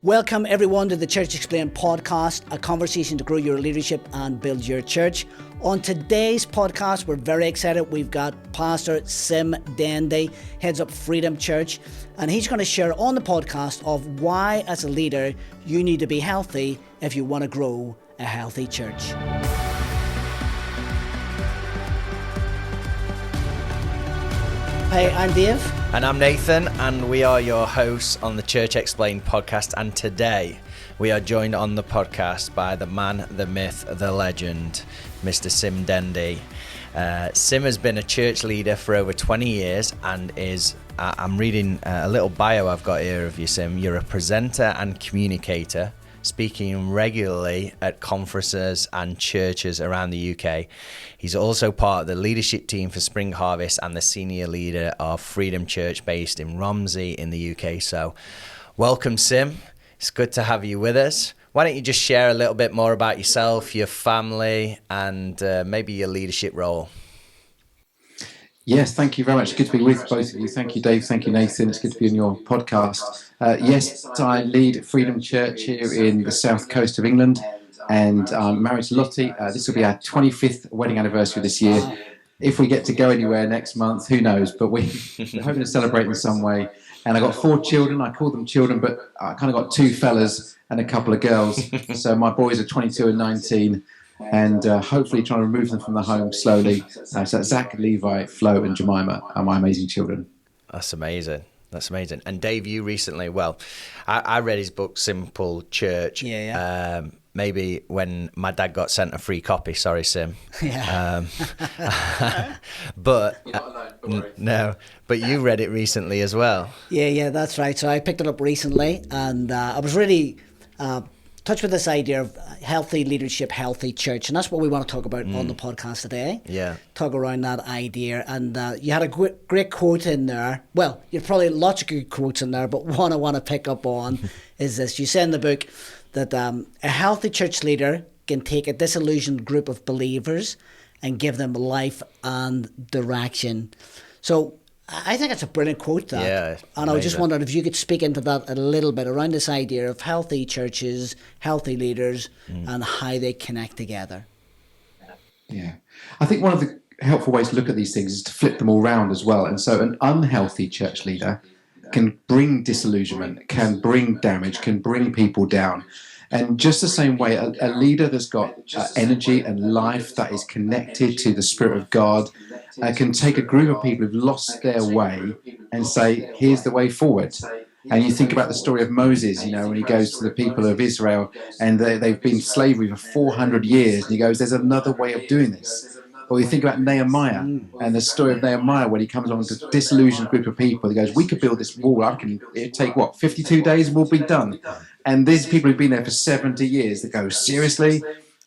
Welcome everyone to the Church Explained podcast, a conversation to grow your leadership and build your church. On today's podcast, we're very excited. We've got Pastor Sim Dendi, heads up Freedom Church, and he's going to share on the podcast of why, as a leader, you need to be healthy if you want to grow a healthy church. Hey, I'm Dave. And I'm Nathan, and we are your hosts on the Church Explained podcast. And today we are joined on the podcast by the man, the myth, the legend, Mr. Sim Dendi. Sim has been a church leader for over 20 years and is, I'm reading a little bio I've got here of you, Sim. You're a presenter and communicator, speaking regularly at conferences and churches around the UK. He's also part of the leadership team for Spring Harvest and the senior leader of Freedom Church based in Romsey in the UK. So welcome, Sim. It's good to have you with us. Why don't you just share a little bit more about yourself, your family, and maybe your leadership role? Yes, thank you very much. Good to be with both of you. Thank you, Dave. Thank you, Nathan. It's good to be on your podcast. Yes, I lead Freedom Church here in the south coast of England, and I'm married to Lottie. This will be our 25th wedding anniversary this year. If we get to go anywhere next month, who knows? But we're hoping to celebrate in some way. And I've got 4 children. I call them children, but I kind of got 2 fellas and a couple of girls. So my boys are 22 and 19. And hopefully trying to remove them from the home slowly. So Zach, Levi, Flo and Jemima are my amazing children. That's amazing. That's amazing. And Dave, you recently, I read his book, Simple Church. Yeah. Maybe when my dad got sent a free copy. Sorry, Sim. Yeah. But you read it recently as well. Yeah, that's right. So I picked it up recently, and I was really touched with this idea of healthy leadership, healthy church, and that's what we want to talk about on the podcast today. Yeah. Talk around that idea, and you had a great quote in there. Well, you've probably lots of good quotes in there, but one I want to pick up on is this. You say in the book that a healthy church leader can take a disillusioned group of believers and give them life and direction. So I think it's a brilliant quote, that. Yeah, and I just wondered if you could speak into that a little bit around this idea of healthy churches, healthy leaders, and how they connect together. Yeah. I think one of the helpful ways to look at these things is to flip them all round as well. And so an unhealthy church leader can bring disillusionment, can bring damage, can bring people down. And just the same way, a leader that's got energy and life that is connected to the Spirit of God can take a group of people who've lost their way and say, here's the way forward. And you think about the story of Moses, when he goes to the people of Israel and they've been slavery for 400 years. And he goes, there's another way of doing this. Or you think about Nehemiah and the story of Nehemiah when he comes along with a disillusioned group of people. He goes, we could build this wall. It'd take, 52 days and we'll be done. And these people who've been there for 70 years, they go, seriously?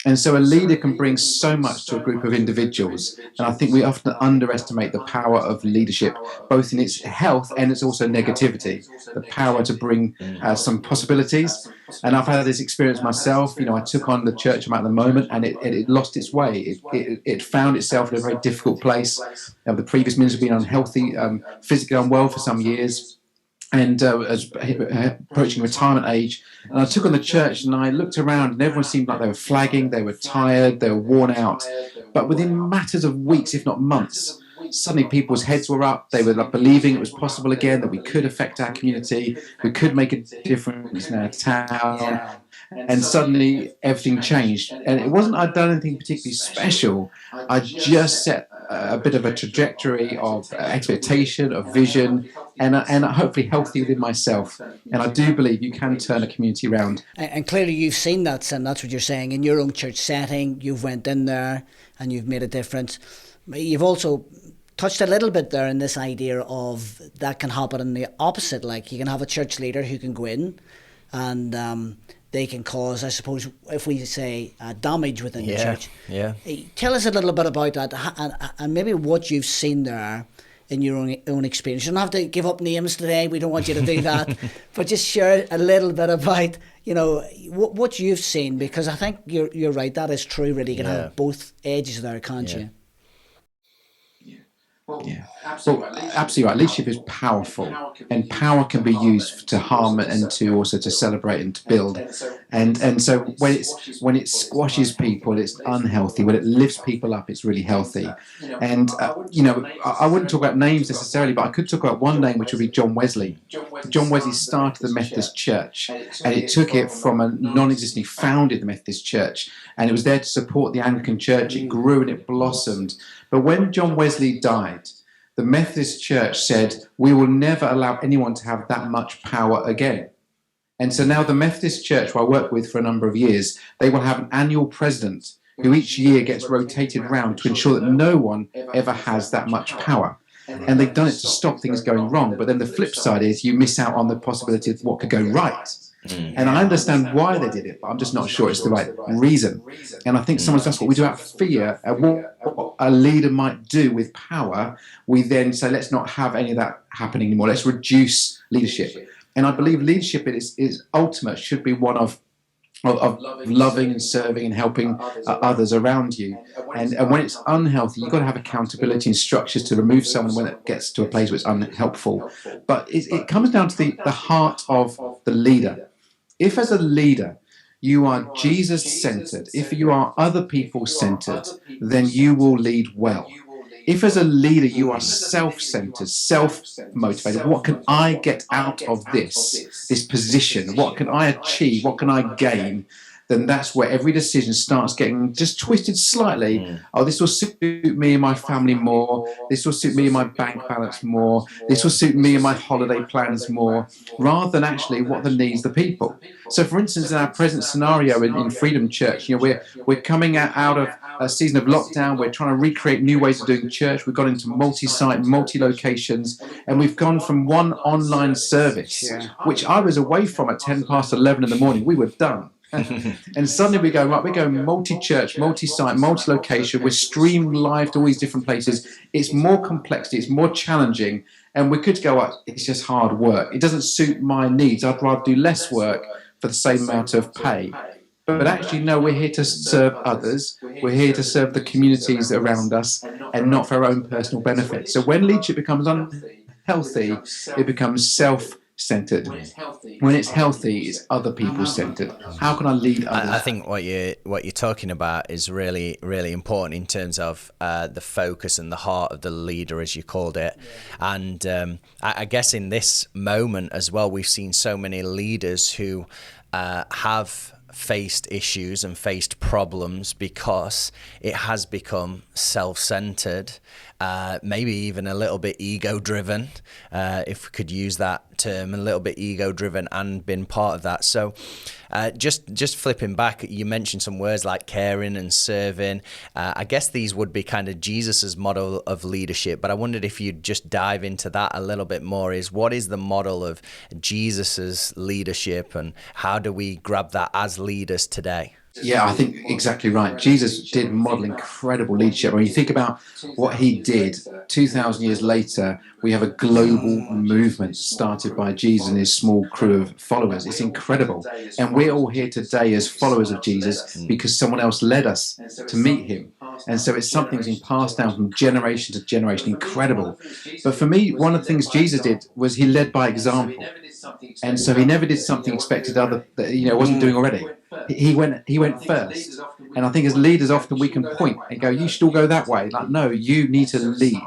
And so a leader can bring so much to a group of individuals. And I think we often underestimate the power of leadership, both in its health and its also negativity, the power to bring some possibilities. And I've had this experience myself. I took on the church I'm at the moment, and it lost its way. It found itself in a very difficult place. The previous minister had been unhealthy, physically unwell for some years, and was approaching retirement age. And I took on the church, and I looked around, and everyone seemed like they were flagging, they were tired, they were worn out. But within matters of weeks, if not months, suddenly people's heads were up. They were believing it was possible again, that we could affect our community, we could make a difference in our town. And suddenly everything changed. And it wasn't I'd done anything particularly special. I just set a bit of a trajectory of expectation, of vision, and hopefully healthy within myself. And I do believe you can turn a community around. And clearly you've seen that, Sim. That's what you're saying. In your own church setting, you've went in there and you've made a difference. You've also touched a little bit there in this idea of that can happen in the opposite. Like, you can have a church leader who can go in and they can cause, I suppose, if we say damage within the church. Yeah. Tell us a little bit about that and maybe what you've seen there in your own experience. You don't have to give up names today. We don't want you to do that. But just share a little bit about, what you've seen, because I think you're right. That is true, really. You can have both edges there, can't you? Yeah. Well, absolutely right. Leadership is powerful, and power can be used to harm and to also to celebrate and to build. And so when it squashes people, it's unhealthy. When it lifts people up, it's really healthy. And I wouldn't talk about names necessarily, but I could talk about one name, which would be John Wesley. John Wesley started the Methodist Church, and it took it from a non-existing, he founded the Methodist Church, and it was there to support the Anglican Church. It grew and it blossomed. But when John Wesley died, the Methodist Church said, we will never allow anyone to have that much power again. And so now the Methodist Church, who I worked with for a number of years, they will have an annual president who each year gets rotated around to ensure that no one ever has that much power. And they've done it to stop things going wrong. But then the flip side is you miss out on the possibility of what could go right. And I understand why they did it, but I'm just not sure it's the right reason. And I think sometimes that's what we do out of fear. And what a leader might do with power, we then say, let's not have any of that happening anymore. Let's reduce leadership. And I believe leadership is ultimate, should be one of loving and serving and helping others around you. And when it's unhealthy, you've got to have accountability and structures to remove someone when it gets to a place where it's unhelpful. But it comes down to the heart of the leader. If as a leader you are Jesus-centered, if you are other people-centered, then you will lead well. If as a leader you are self-centered, self-motivated, what can I get out of this position? What can I achieve? What can I gain? Then that's where every decision starts getting just twisted slightly. Oh, this will suit me and my family more. This will suit me and my bank balance more. This will suit me and my holiday plans more, rather than actually what the needs of the people. So, for instance, in our present scenario in Freedom Church, we're coming out of a season of lockdown. We're trying to recreate new ways of doing church. We've got into multi-site, multi-locations, and we've gone from one online service, which I was away from at 10 past 11 in the morning. We were done. And suddenly we go, right, we're going multi-church, multi-site, multi-location. We're streamed live to all these different places. It's more complexity, it's more challenging. And we could go, it's just hard work. It doesn't suit my needs. I'd rather do less work for the same amount of pay. But actually, no, we're here to serve others. We're here to serve the communities around us and not for our own personal benefit. So when leadership becomes unhealthy, it becomes self-centered. When it's healthy, it's other people-centered. How can I lead others? I think what you're talking about is really, really important in terms of the focus and the heart of the leader, as you called it. And I guess in this moment as well, we've seen so many leaders who have faced issues and faced problems because it has become self-centered, maybe even a little bit ego-driven, if we could use that term, a little bit ego-driven, and been part of that. So just flipping back, you mentioned some words like caring and serving. I guess these would be kind of Jesus's model of leadership, but I wondered if you'd just dive into that a little bit more. What is the model of Jesus's leadership, and how do we grab that as leaders today? Yeah, I think exactly right. Jesus did model incredible leadership. When you think about what he did, 2,000 years later, we have a global movement started by Jesus and his small crew of followers. It's incredible. And we're all here today as followers of Jesus because someone else led us to meet him. And so it's something that's been passed down from generation to generation. Incredible. But for me, one of the things Jesus did was he led by example. And so he never did something expected other that wasn't doing already. He went first. And I think as leaders often we can point and go, you should all go that way. Like, no, you need to lead.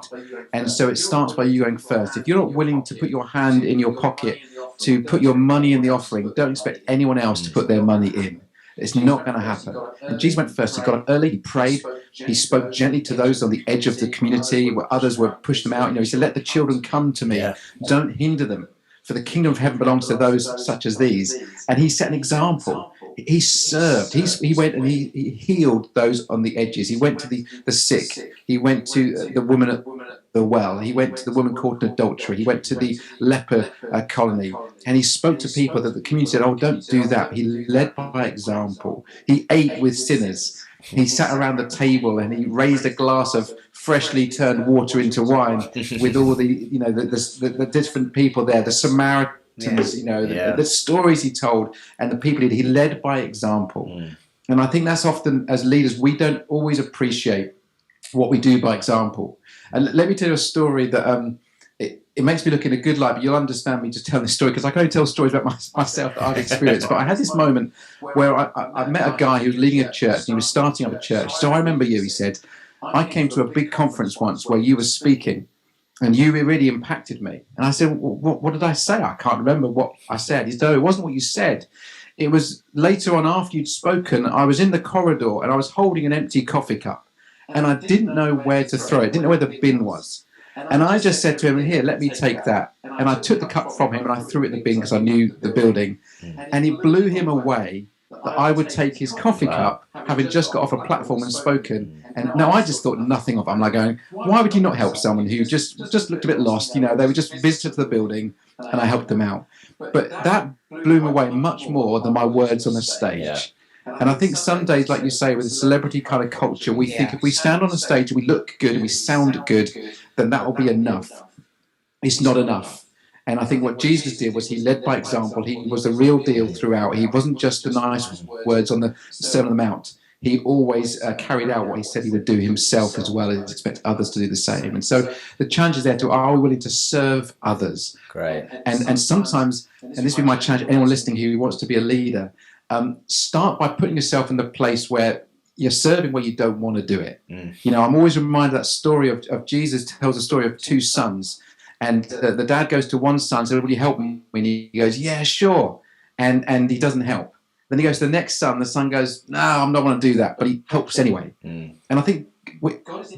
And so it starts by you going first. If you're not willing to put your hand in your pocket, to put your money in the offering, don't expect anyone else to put their money in. It's not going to happen. And Jesus went first. He got up early. He prayed. He spoke gently to those on the edge of the community where others were pushed them out. He said, let the children come to me. Don't hinder them. For the kingdom of heaven belongs to those such as these. And he set an example. He served. He went and he healed those on the edges. He went to the sick. He went to the woman at the well. He went to the woman caught in adultery. He went to the leper colony. And he spoke to people that the community said, oh, don't do that. He led by example. He ate with sinners. He sat around the table and he raised a glass of freshly turned water into wine with all the different people there, the Samaritans, the stories he told, and the people he led by example. And I think that's often, as leaders, we don't always appreciate what we do by example. And let me tell you a story that it makes me look in a good light, but you'll understand me just telling this story because I can only tell stories about myself that I've experienced. But I had this moment where I met a guy who was leading a church, and he was starting up a church. So I remember you, he said, I came to a big conference once where you were speaking, and you really impacted me. And I said, what did I say? I can't remember what I said. He said, no, it wasn't what you said. It was later on after you'd spoken, I was in the corridor and I was holding an empty coffee cup, and I didn't know where to throw it, didn't know where the bin was. And I just said to him, here, let me take that. And I took the cup from him and I threw it in the bin because I knew the building. And it blew him away that I would take his coffee cup, having just got off a platform and spoken. And now I just thought nothing of it. I'm like going, why would you not help someone who just looked a bit lost? You know, they were just visitors to the building and I helped them out. But that blew him away much more than my words on the stage. Yeah. And I think some days, like you say, with the celebrity kind of culture, we think if we stand on a stage and we look good and we sound good, then that will be enough. It's not enough. And I think what Jesus did was he led by example. He was the real deal throughout. He wasn't just the nice words on the Sermon on the Mount. He always carried out what he said he would do himself as well, and expect others to do the same. And so the challenge is there to, are we willing to serve others? Great. And sometimes, and this would be my challenge, anyone listening who wants to be a leader, start by putting yourself in the place where you're serving where you don't want to do it. You know, I'm always reminded that story of Jesus tells a story of two sons, and the dad goes to one son, says, will you help me? And he goes, yeah, sure. And he doesn't help. Then he goes to the next son, the son goes, no, I'm not going to do that, but he helps anyway. And I think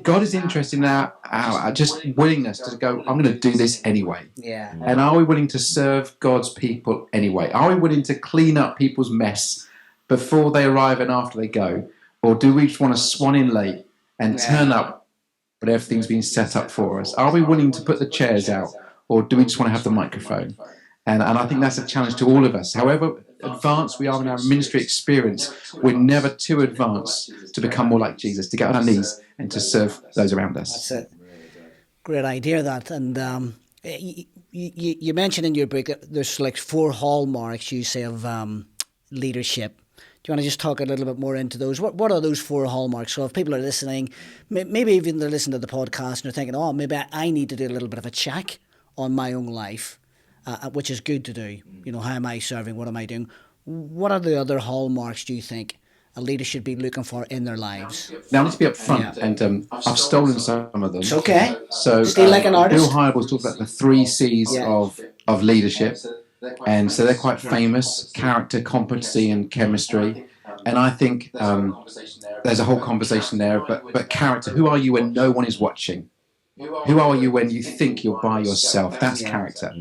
God is interested in our just willingness to go, I'm going to do this anyway. Yeah. And are we willing to serve God's people anyway? Are we willing to clean up people's mess before they arrive and after they go? Or do we just want to swan in late and turn up but everything's been set up for us? Are we willing to put the chairs out, or do we just want to have the microphone? And I think that's a challenge to all of us. However advanced we are in our ministry experience, we're never too advanced to become more like Jesus, to get on our knees and to serve those around us. That's it. Great idea, that. And you mentioned in your book that there's like 4 hallmarks, you say, of leadership. Do you want to just talk a little bit more into those? What are those 4 hallmarks? So if people are listening, maybe even they're listening to the podcast and they're thinking, oh, maybe I need to do a little bit of a check on my own life, which is good to do. You know, how am I serving? What am I doing? What are the other hallmarks, do you think, a leader should be looking for in their lives? Now, let's be up front, and I've stolen some of them. It's okay. So, Steal like an artist. Bill Hybels talked about the 3 C's of leadership, and so they're quite famous: character, competency, and chemistry. And I think there's a whole conversation there, but character, who are you when no one is watching? Who are you when you think you're by yourself? That's character.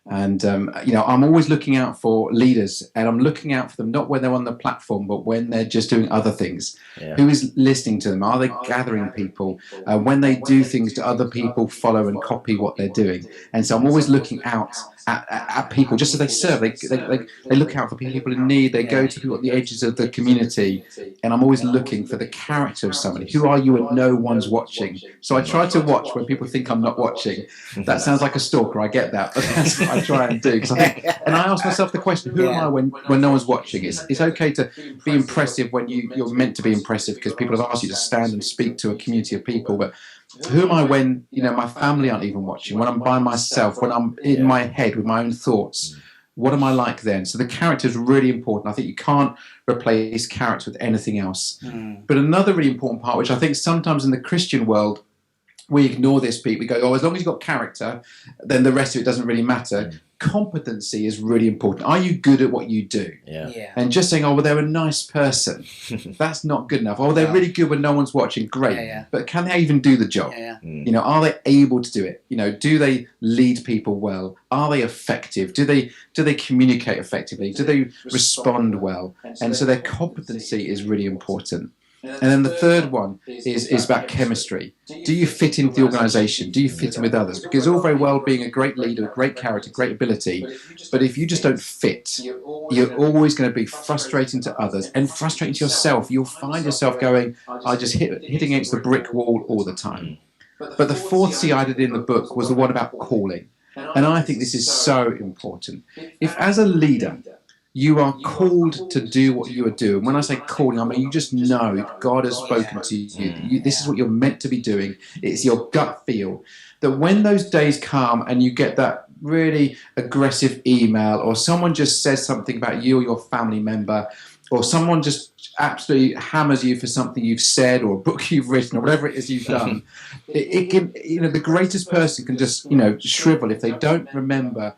And, you know, I'm always looking out for leaders, and I'm looking out for them not when they're on the platform, but when they're just doing other things. Yeah. Who is listening to them? Are they gathering people? When they do things, do other people follow and copy what they're doing? And so I'm always looking out at people, just as they serve. They look out for people in need. They go to people at the edges of the community. And I'm always looking for the character of somebody. Who are you when no one's watching? So I try to watch when people think I'm not watching. That sounds like a stalker, I get that, but that's what I try and do. Cause I think, and I ask myself the question, who am I when no one's watching? It's okay to be impressive when you're meant to be impressive, because people have asked you to stand and speak to a community of people, but who am I when, you know, my family aren't even watching, when I'm by myself, when I'm in my head with my own thoughts? What am I like then? So the character is really important. I think you can't replace character with anything else. But another really important part, which I think sometimes in the Christian world, we ignore this, Pete. We go, oh, as long as you've got character, then the rest of it doesn't really matter. Competency is really important. Are you good at what you do? Yeah. And just saying, oh, well, they're a nice person, that's not good enough. Oh, they're really good when no one's watching. Great. But can they even do the job? You know, are they able to do it? You know, do they lead people well? Are they effective? Do they communicate effectively? Do they respond well? And so their competency is really important. And then the third one is about chemistry. Do you fit into the organisation? Do you fit in with others? Because all very well being a great leader, great character, great ability, but if you just don't fit, you're always going to be frustrating to others and frustrating to yourself. You'll find yourself going, I just hit against the brick wall all the time. But the 4th C I did in the book was the one about calling. And I think this is so important. If as a leader, You are called to do what you are doing. When I say calling, I mean you just know God has spoken to you. This is what you're meant to be doing. It's your gut feel. That when those days come and you get that really aggressive email, or someone just says something about you or your family member, or someone just absolutely hammers you for something you've said or a book you've written or whatever it is you've done, it can, the greatest person can just, shrivel if they don't remember,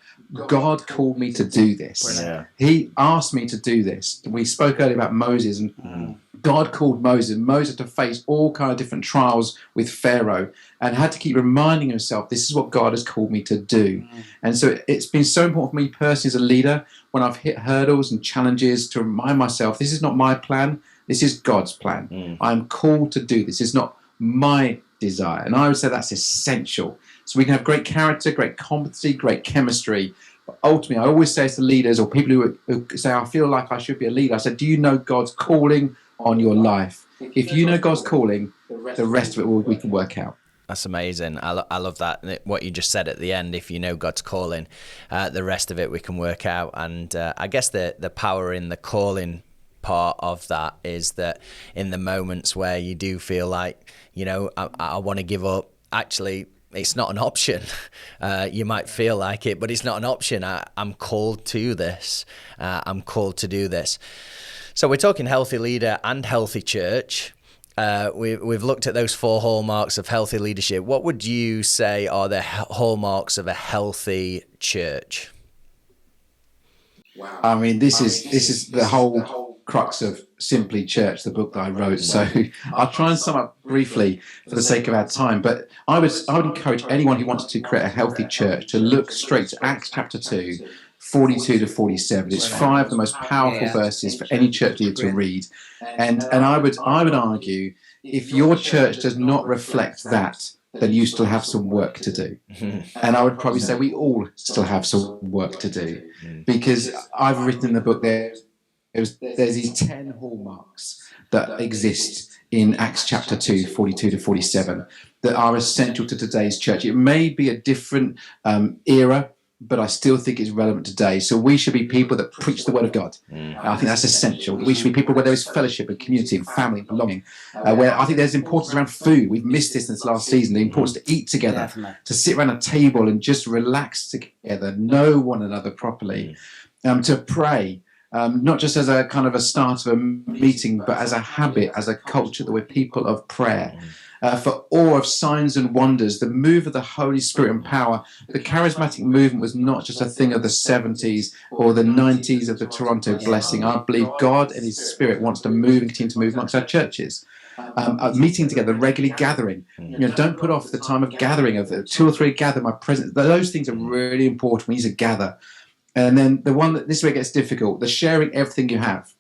God called me to do this. Yeah. He asked me to do this. We spoke earlier about Moses, and God called Moses to face all kind of different trials with Pharaoh, and had to keep reminding himself, this is what God has called me to do. And so it's been so important for me personally as a leader, when I've hit hurdles and challenges, to remind myself, this is not my plan, this is God's plan. I'm called to do this. It's not my desire. And I would say that's essential. So we can have great character, great competency, great chemistry. But ultimately, I always say to leaders or people who say, I feel like I should be a leader, I said, do you know God's calling on your life? If you know God's calling, the rest of it we can work out. That's amazing. I love that, what you just said at the end. If you know God's calling, the rest of it we can work out. And I guess the power in the calling part of that is that in the moments where you do feel like, I want to give up, actually, it's not an option. You might feel like it, but it's not an option. I'm called to this. I'm called to do this. So we're talking healthy leader and healthy church. We've looked at those 4 hallmarks of healthy leadership. What would you say are the hallmarks of a healthy church? Wow. I mean, this is the whole crux of Simply Church, the book that I wrote. So I'll try and sum up briefly for the sake of our time. But I would encourage anyone who wants to create a healthy church to look straight to Acts chapter 2, 42 to 47. It's 5 of the most powerful verses for any church leader to read. And I would argue, if your church does not reflect that, then you still have some work to do. And I would probably say we all still have some work to do, because I've written in the book there's these 10 hallmarks that exist in Acts chapter 2, 42 to 47, that are essential to today's church. It may be a different era, but I still think it's relevant today. So we should be people that preach the word of God. I think that's essential. We should be people where there is fellowship and community and family and belonging, where I think there's importance around food. We've missed this last season, the importance to eat together, definitely, to sit around a table and just relax together, know one another properly, to pray, not just as a kind of a start of a meeting, but as a habit, as a culture, that we're people of prayer. For awe of signs and wonders, the move of the Holy Spirit and power. The charismatic movement was not just a thing of the 70s or the 90s of the Toronto blessing. I believe God and His Spirit wants to move and continue to move amongst our churches. Meeting together, regularly gathering. Don't put off the time of gathering, of 2 or 3 gather my presence. Those things are really important. We need to gather. And then the one that this way gets difficult, the sharing everything you have.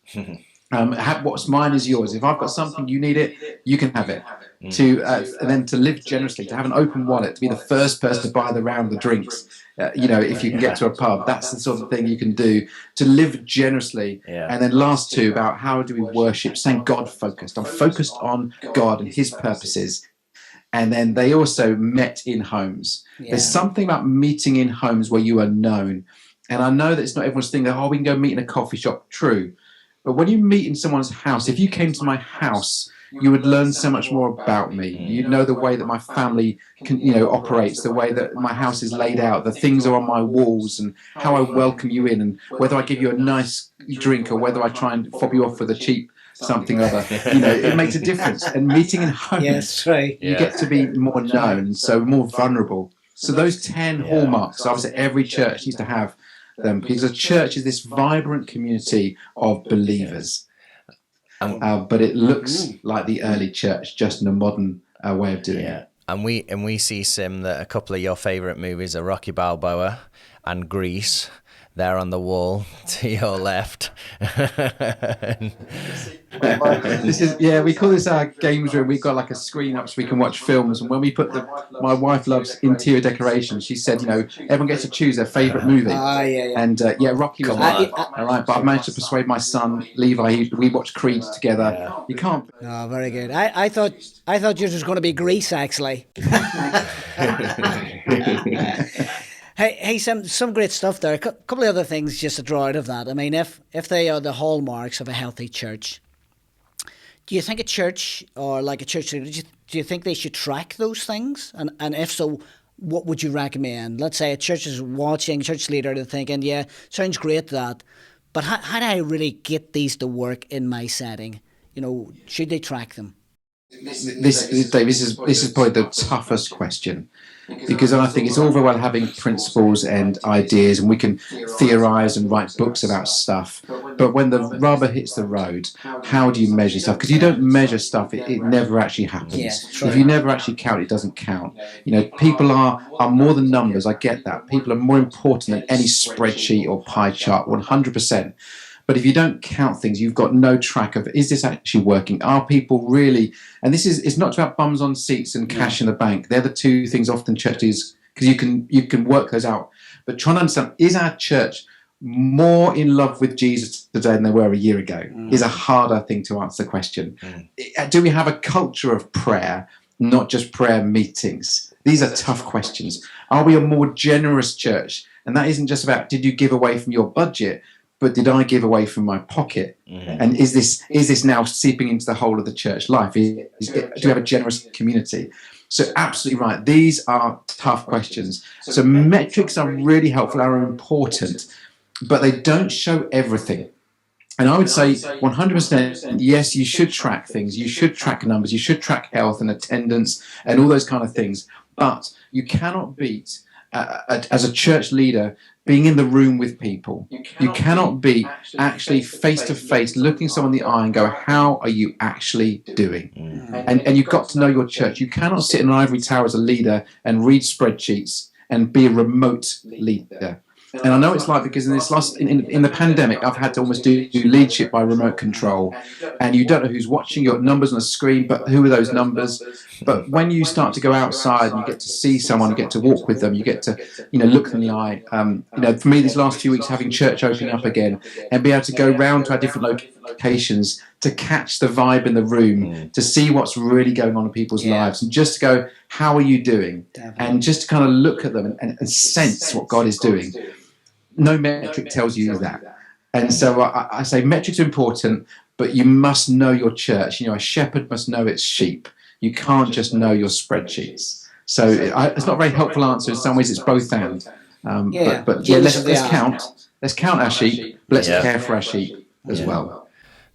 What's mine is yours. If I've got something, you need it, you can have it. And then to live generously, to have an open wallet, to be the first person to buy the round of the drinks. If you can get to a pub, that's the sort of thing you can do. To live generously. And then last 2, about how do we worship, staying God focused. I'm focused on God and His purposes. And then they also met in homes. There's something about meeting in homes where you are known. And I know that it's not everyone's thing that, we can go meet in a coffee shop. True. But when you meet in someone's house, if you came to my house, you would learn so much more about me. You'd know the way that my family operates, the way that my house is laid out, the things are on my walls, and how I welcome you in, and whether I give you a nice drink or whether I try and fob you off with a cheap something or other. It makes a difference. And meeting in homes, you get to be more known, so more vulnerable. So those 10 hallmarks, obviously every church needs to have them, because a church is this vibrant community of believers. But it looks like the early church, just in a modern way of doing it. And we see, Sim, that a couple of your favourite movies are Rocky Balboa and Grease. They're on the wall to your left. We call this our games room. We've got like a screen up so we can watch films. And when we put my wife loves interior decoration. She said, everyone gets to choose their favourite movie. And Rocky was all right. But I've managed to persuade my son Levi. We watched Creed together. You can't. Oh, very good. I thought yours was going to be Grease, actually. Hey, some great stuff there. A couple of other things just to draw out of that. I mean, if they are the hallmarks of a healthy church, do you think a church or like a church leader, do you think they should track those things? And if so, what would you recommend? Let's say a church is watching, church leader, they're thinking, yeah, sounds great that, but how do I really get these to work in my setting? Should they track them? Dave, this is probably the toughest question, because I think it's all very well having principles and ideas, and we can theorize and write books about stuff. But when the rubber hits the road, how do you measure stuff? Because you don't measure stuff, it never actually happens. Yeah, if you never actually count, it doesn't count. People are more than numbers. I get that. People are more important than any spreadsheet or pie chart, 100%. But if you don't count things, you've got no track of, is this actually working? Are people really, and it's not about bums on seats and cash in the bank. They're the two things often churches, because you can work those out. But trying to understand, is our church more in love with Jesus today than they were a year ago, is a harder thing to answer the question. Do we have a culture of prayer, not just prayer meetings? These are tough questions. Are we a more generous church? And that isn't just about, did you give away from your budget? But did I give away from my pocket? And is this now seeping into the whole of the church life? Do we have a generous community? So absolutely right. These are tough questions. So metrics are really helpful, are important, but they don't show everything. And I would say 100%, yes, you should track things. You should track numbers. You should track health and attendance and all those kind of things. But you cannot beat, as a church leader, being in the room with people. You cannot be actually face-to-face, looking someone in the eye and go, how are you actually doing? And you've got to know your church. You cannot sit in an ivory tower as a leader and read spreadsheets and be a remote leader. And I know it's like, because in this in the pandemic, I've had to almost do leadership by remote control, and you don't know who's watching. You've got numbers on the screen, but who are those numbers? But when you start to go outside and you get to see someone, you get to walk with them, you get to look them in the eye. For me, these last few weeks, having church opening up again and be able to go round to our different locations to catch the vibe in the room, to see what's really going on in people's lives, and just to go, how are you doing? Definitely. And just to kind of look at them and sense what God is doing. No metric tells you that. And so I say metrics are important, but you must know your church. A shepherd must know its sheep. You can't just know your spreadsheets. So it's not a very helpful answer. In some ways, it's both and. But let's count. Let's count our sheep, but let's care for our sheep as well.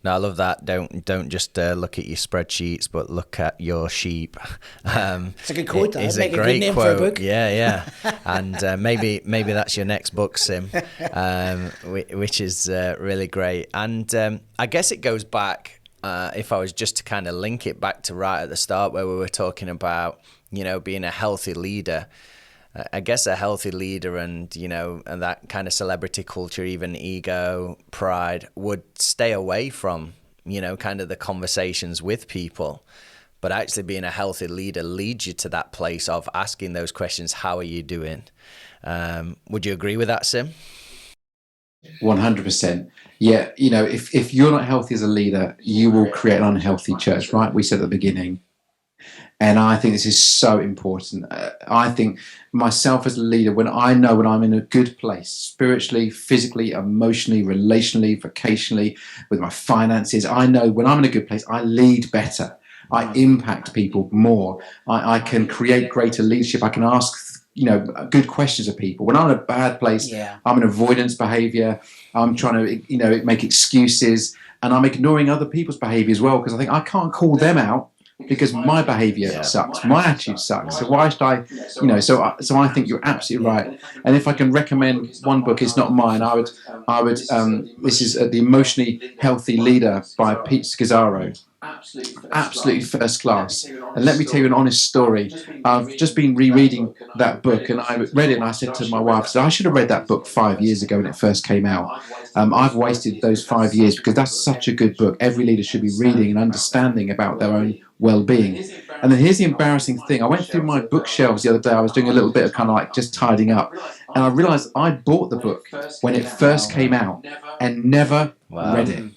No, I love that. Don't just look at your spreadsheets, but look at your sheep. It's a good quote. It's a great name for a book. Yeah. And maybe that's your next book, Sim, which is really great. And I guess it goes back, if I was just to kind of link it back to right at the start where we were talking about, being a healthy leader. I guess a healthy leader and that kind of celebrity culture, even ego, pride, would stay away from, kind of the conversations with people. But actually being a healthy leader leads you to that place of asking those questions, how are you doing? Would you agree with that, Sim? 100%. Yeah, if you're not healthy as a leader, you will create an unhealthy church, right? We said at the beginning. And I think this is so important. I think myself as a leader, when I'm in a good place, spiritually, physically, emotionally, relationally, vocationally, with my finances, I know when I'm in a good place, I lead better. I impact people more. I can create greater leadership. I can ask good questions of people. When I'm in a bad place, I'm in avoidance behavior. I'm trying to make excuses, and I'm ignoring other people's behavior as well, because I think I can't call them out because my behavior sucks, my attitude sucks. So why should I, so I think you're absolutely right. And if I can recommend one book, it's not mine. I would. This is The Emotionally Healthy Leader by Pete Scazzaro. Absolutely first class. And let me tell you an honest story. I've just been rereading that book, and I read it, and I said to my wife, I should have read that book 5 years ago when it first came out. I've wasted those 5 years, because that's such a good book. Every leader should be reading and understanding about their own well-being. And then here's the embarrassing thing. I went through my bookshelves the other day. I was doing a little bit of kind of like just tidying up, and I realized I bought the book when it first came out and never read it.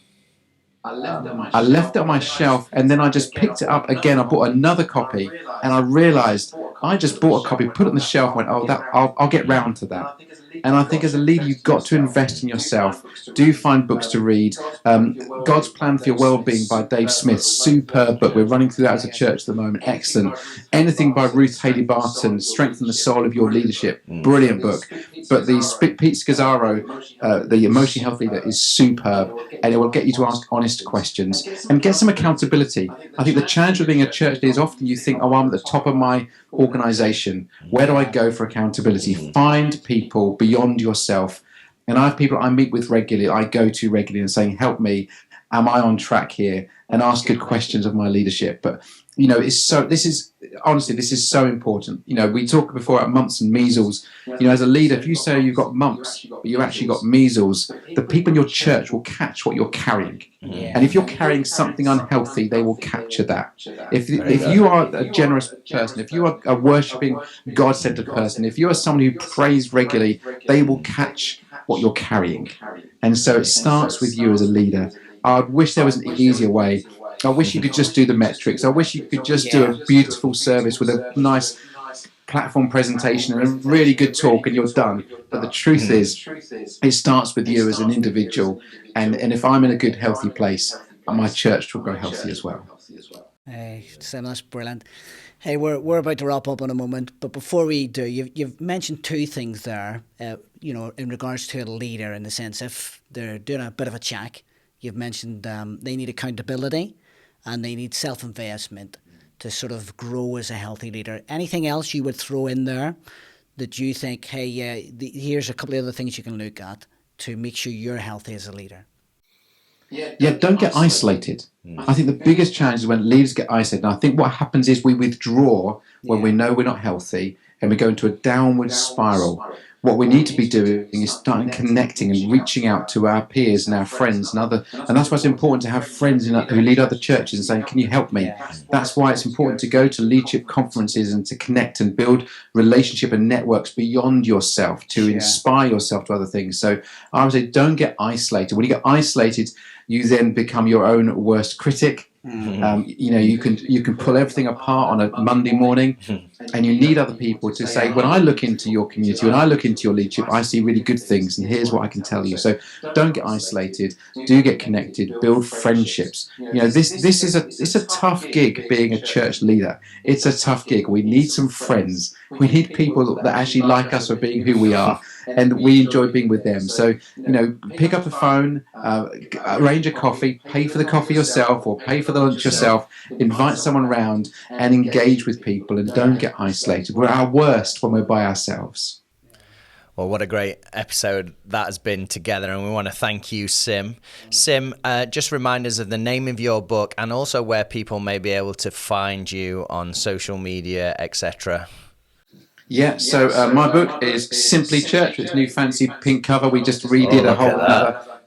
I left it on my shelf, and then I just picked it up again. I bought another copy, and I realized I just bought a copy, put it on the shelf, and went, I'll get round to that. And I think as a leader, you've got to invest in yourself. Do find books to read. God's Plan for Your Wellbeing by Dave Smith, superb book. We're running through that as a church at the moment. Excellent. Anything by Ruth Haley Barton, Strengthen the Soul of Your Leadership. Brilliant book. But the Pete Scazzaro, the Emotionally Health Leader, is superb, and it will get you to ask honest questions and get some accountability. I think the challenge of being a church leader is often you think, I'm at the top of my organisation. Where do I go for accountability? Find people beyond yourself. And I have people I meet with regularly, I go to regularly and saying, help me, am I on track here? And ask good questions of my leadership. But, this is so important. We talked before about mumps and measles. As a leader, if you say you've got mumps, but you've actually got measles, the people in your church will catch what you're carrying. Yeah. And if you're carrying something unhealthy, they will capture that. If you are a generous person, if you are a worshipping, God-centered person, if you are someone who prays regularly, they will catch what you're carrying. And so it starts with you as a leader. I wish there was an easier way. I wish you could just do the metrics. I wish you could just do a beautiful service with a nice platform presentation and a really good talk and you're done. But the truth is, it starts with you as an individual. And if I'm in a good, healthy place, my church will grow healthy as well. Hey, Sim, that's brilliant. Hey, we're about to wrap up in a moment, but before we do, you've mentioned two things there, in regards to a leader, in the sense if they're doing a bit of a check. You've mentioned they need accountability and they need self-investment to sort of grow as a healthy leader. Anything else you would throw in there that you think, hey, here's a couple of other things you can look at to make sure you're healthy as a leader? Yeah, don't get isolated. I think the biggest challenge is when leaders get isolated. And I think what happens is we withdraw when we know we're not healthy and we go into a downward spiral. What we need to be doing is starting connecting and reaching out to our peers and our friends and that's why it's important to have friends who lead other churches and saying, can you help me? That's why it's important to go to leadership conferences and to connect and build relationship and networks beyond yourself to inspire yourself to other things. So I would say don't get isolated. When you get isolated, you then become your own worst critic. You can pull everything apart on a Monday morning, and you need other people to say, when I look into your community, when I look into your leadership, I see really good things, and here's what I can tell you. So don't get isolated. Do get connected. Build friendships. This is a tough gig being a church leader. It's a tough gig. We need some friends. We need people that actually like us for being who we are, and we enjoy being with them. So pick up the phone, arrange a coffee, pay for the coffee yourself, or pay for the lunch yourself. Invite someone round and engage with people, and don't get isolated. We're at our worst when we're by ourselves. Well, what a great episode that has been together, and we want to thank you, Sim. Sim, just remind us of the name of your book and also where people may be able to find you on social media, etc. Yeah, so my book is Simply Church with its new fancy pink cover. We just redid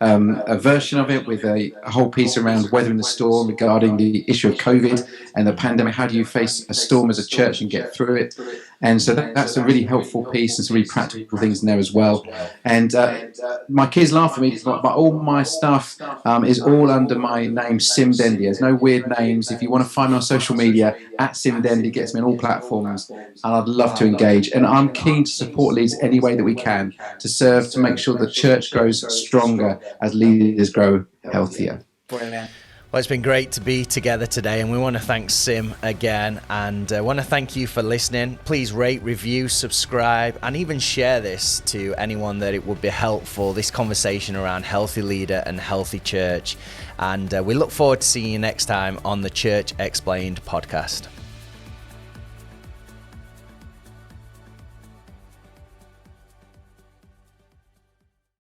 a version of it with a whole piece around weathering the storm regarding the issue of COVID and the pandemic. How do you face a storm as a church and get through it? And so that's a really helpful piece and some really practical things in there as well. And my kids laugh at me, but all my stuff is all under my name, Sim Dendi. There's no weird names. If you want to find me on social media, @Sim Dendi gets me on all platforms, and I'd love to engage. And I'm keen to support leaders any way that we can to serve, to make sure the church grows stronger as leaders grow healthier. Brilliant. Well, it's been great to be together today, and we want to thank Sim again, and want to thank you for listening. Please rate, review, subscribe, and even share this to anyone that it would be helpful, this conversation around healthy leader and healthy church. And we look forward to seeing you next time on the Church Explained podcast.